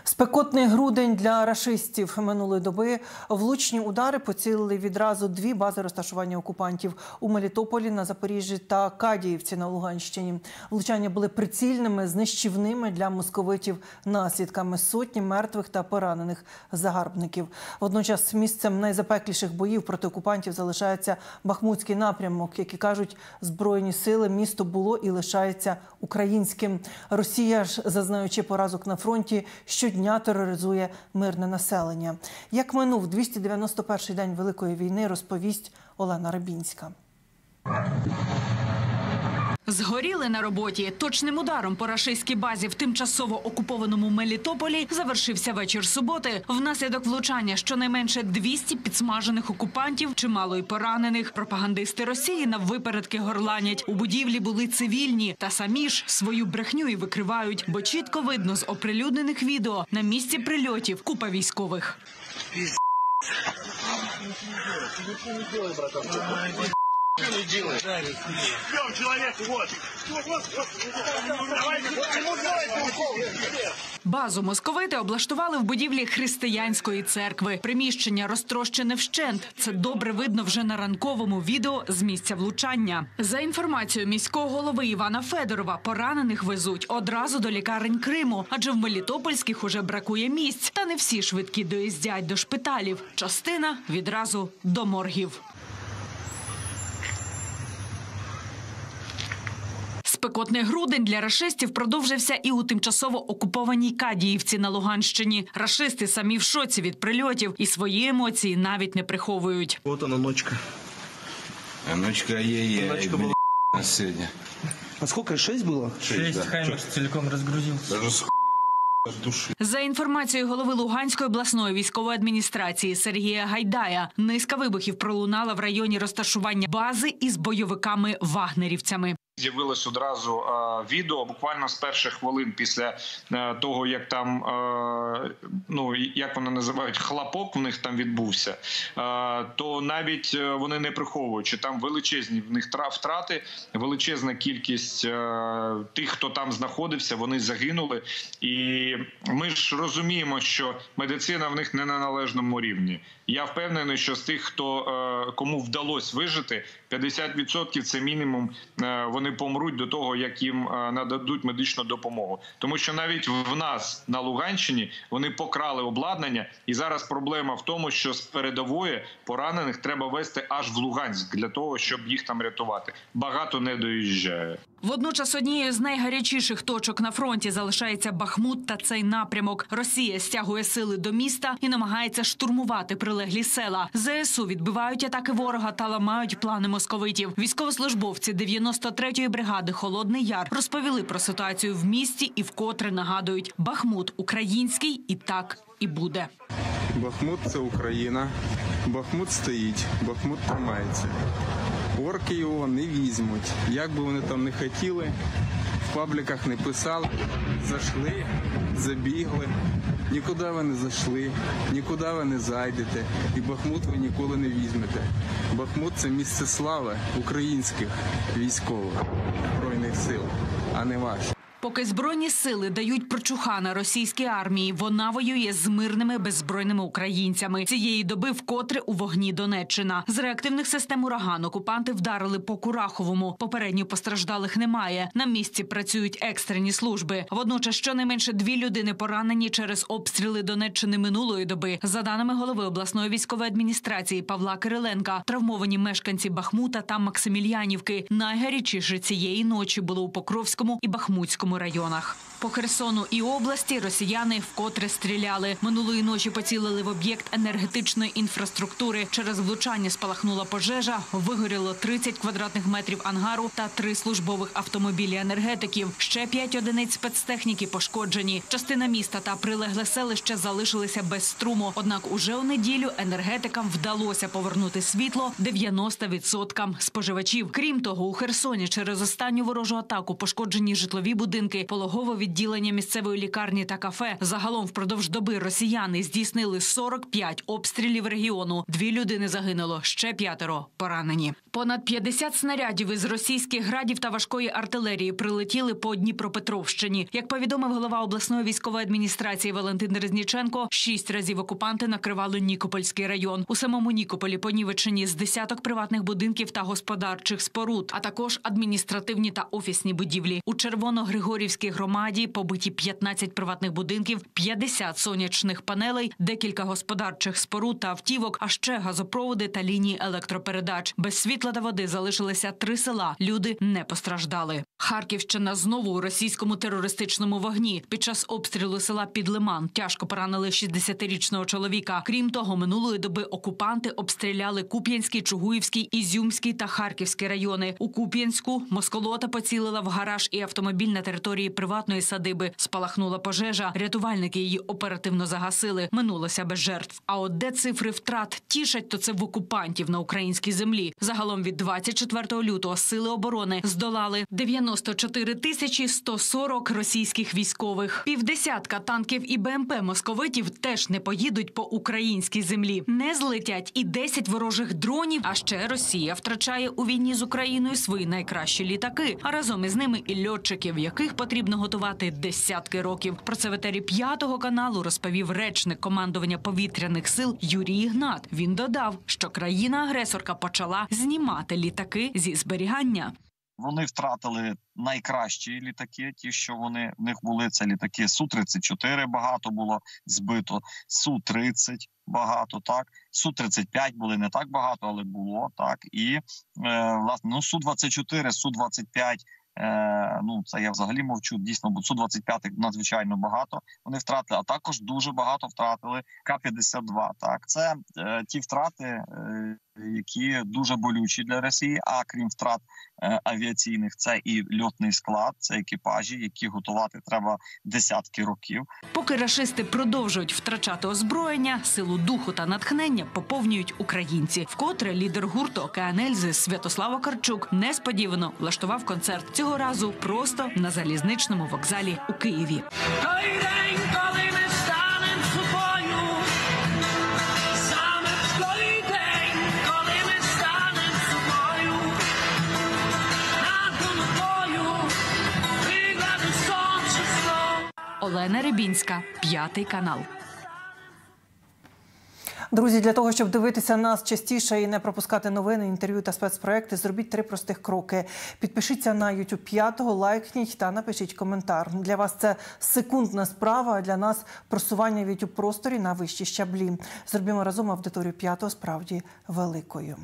Спекотний грудень для рашистів. Минулої доби влучні удари поцілили відразу дві бази розташування окупантів – у Мелітополі на Запоріжжі та Кадіївці на Луганщині. Влучання були прицільними, знищівними для московитів наслідками сотні мертвих та поранених загарбників. Водночас місцем найзапекліших боїв проти окупантів залишається Бахмутський напрямок. Як і кажуть Збройні сили, місто було і лишається українським. Росія ж, зазнаючи поразок на фронті, щодня тероризує мирне населення. Як минув 291-й день Великої війни, розповість Олена Рибінська. Згоріли на роботі. Точним ударом по рашистській базі в тимчасово окупованому Мелітополі завершився вечір суботи. Внаслідок влучання щонайменше 200 підсмажених окупантів, чимало й поранених. Пропагандисти Росії наввипередки горланять. У будівлі були цивільні, та самі ж свою брехню і викривають. Бо чітко видно з оприлюднених відео – на місці прильотів купа військових. Базу московити облаштували в будівлі християнської церкви. Приміщення розтрощене вщент. Це добре видно вже на ранковому відео з місця влучання. За інформацією міського голови Івана Федорова, поранених везуть одразу до лікарень Криму, адже в Мелітопольських уже бракує місць. Та не всі швидкі доїздять до шпиталів. Частина відразу до моргів. Спекотний грудень для рашистів продовжився і у тимчасово окупованій Кадіївці на Луганщині. Рашисти самі в шоці від прильотів і свої емоції навіть не приховують. Вот она, ночка. А ночка ей-ей, блядь, сегодня. А сколько? 6 было? 6, да. Хаймерс целиком разгрузился. Даже с души. За інформацією голови Луганської обласної військової адміністрації Сергія Гайдая, низка вибухів пролунала в районі розташування бази із бойовиками-вагнерівцями. З'явилось одразу відео, буквально з перших хвилин після того, як там, як вони називають, хлопок в них там відбувся, то навіть вони не приховуючи, там величезні в них втрати, величезна кількість тих, хто там знаходився, вони загинули. І ми ж розуміємо, що медицина в них не на належному рівні. Я впевнений, що з тих, кому вдалося вижити, 50% – це мінімум, вони помруть до того, як їм нададуть медичну допомогу. Тому що навіть в нас на Луганщині вони покрали обладнання, і зараз проблема в тому, що з передової поранених треба везти аж в Луганськ для того, щоб їх там рятувати. Багато не доїжджає. Водночас однією з найгарячіших точок на фронті залишається Бахмут та цей напрямок. Росія стягує сили до міста і намагається штурмувати прилеглі села. ЗСУ відбивають атаки ворога та ламають плани московитів. Військовослужбовці 93-ї бригади «Холодний Яр» розповіли про ситуацію в місті і вкотре нагадують – Бахмут український і так і буде. Бахмут – це Україна. Бахмут стоїть, Бахмут тримається. Орки його не візьмуть. Як би вони там не хотіли, в пабліках не писали. Зайшли, забігли, нікуди ви не зайшли, нікуди ви не зайдете. І Бахмут ви ніколи не візьмете. Бахмут – це місце слави українських військових Збройних сил, а не ваших. Поки Збройні сили дають прочухана російській армії, вона воює з мирними беззбройними українцями. Цієї доби вкотре у вогні Донеччина. З реактивних систем «Ураган» окупанти вдарили по Кураховому. Попередньо постраждалих немає. На місці працюють екстрені служби. Водночас щонайменше 2 людини поранені через обстріли Донеччини минулої доби. За даними голови обласної військової адміністрації Павла Кириленка, травмовані мешканці Бахмута та Максимільянівки. Найгарячіше цієї ночі було у Покровському і Бахмутському районах. По Херсону і області росіяни вкотре стріляли. Минулої ночі поцілили в об'єкт енергетичної інфраструктури. Через влучання спалахнула пожежа, вигоріло 30 квадратних метрів ангару та 3 службових автомобілі енергетиків. Ще 5 одиниць спецтехніки пошкоджені. Частина міста та прилегле селище залишилися без струму. Однак уже у неділю енергетикам вдалося повернути світло 90% споживачів. Крім того, у Херсоні через останню ворожу атаку пошкоджені житлові будинки, пологово відділення відділення місцевої лікарні та кафе. Загалом впродовж доби росіяни здійснили 45 обстрілів регіону. 2 людини загинуло, ще 5 поранені. Понад 50 снарядів із російських градів та важкої артилерії прилетіли по Дніпропетровщині. Як повідомив голова обласної військової адміністрації Валентин Резніченко, 6 разів окупанти накривали Нікопольський район. У самому Нікополі понівечені з десяток приватних будинків та господарчих споруд, а також адміністративні та офісні будівлі. У Червоно-Григорівській громаді побиті 15 приватних будинків, 50 сонячних панелей, декілька господарчих споруд та автівок, а ще газопроводи та лінії електропередач. Без світла та води залишилися 3 села. Люди не постраждали. Харківщина знову у російському терористичному вогні. Під час обстрілу села Підлиман тяжко поранили 60-річного чоловіка. Крім того, минулої доби окупанти обстріляли Куп'янський, Чугуївський, Ізюмський та Харківський райони. У Куп'янську москолота поцілила в гараж і автомобіль на території приватної садиби. Спалахнула пожежа. Рятувальники її оперативно загасили. Минулося без жертв. А от де цифри втрат тішать, то це в окупантів на українській землі. Загалом від 24 лютого сили оборони здолали 94 140 російських військових. 50 танків і БМП московитів теж не поїдуть по українській землі. Не злетять і 10 ворожих дронів. А ще Росія втрачає у війні з Україною свої найкращі літаки. А разом із ними і льотчиків, яких потрібно готувати десятки років. Про це в етері 5 каналу розповів речник командування повітряних сил Юрій Ігнат. Він додав, що країна-агресорка почала знімати літаки зі зберігання. Вони втратили найкращі літаки, ті, що в них були, це літаки Су-34 багато було збито, Су-30 багато, так, Су-35 були не так багато, але було, так, і, власне, Су-24, Су-25, це я взагалі мовчу, дійсно, бо Су-25 надзвичайно багато вони втратили, а також дуже багато втратили К-52, так, це ті втрати, які дуже болючі для Росії, а крім втрат авіаційних, це і льотний склад, це екіпажі, які готувати треба десятки років. Поки рашисти продовжують втрачати озброєння, силу духу та натхнення поповнюють українці. Вкотре лідер гурту «Океан Ельзи» Святослав Вакарчук несподівано влаштував концерт. Цього разу просто на залізничному вокзалі у Києві. Олена Рибінська, 5 канал. Друзі, для того, щоб дивитися нас частіше і не пропускати новини, інтерв'ю та спецпроекти, зробіть 3 простих кроки. Підпишіться на YouTube 5, лайкніть та напишіть коментар. Для вас це секундна справа, а для нас просування в YouTube-просторі на вищі щаблі. Зробімо разом аудиторію 5 справді великою.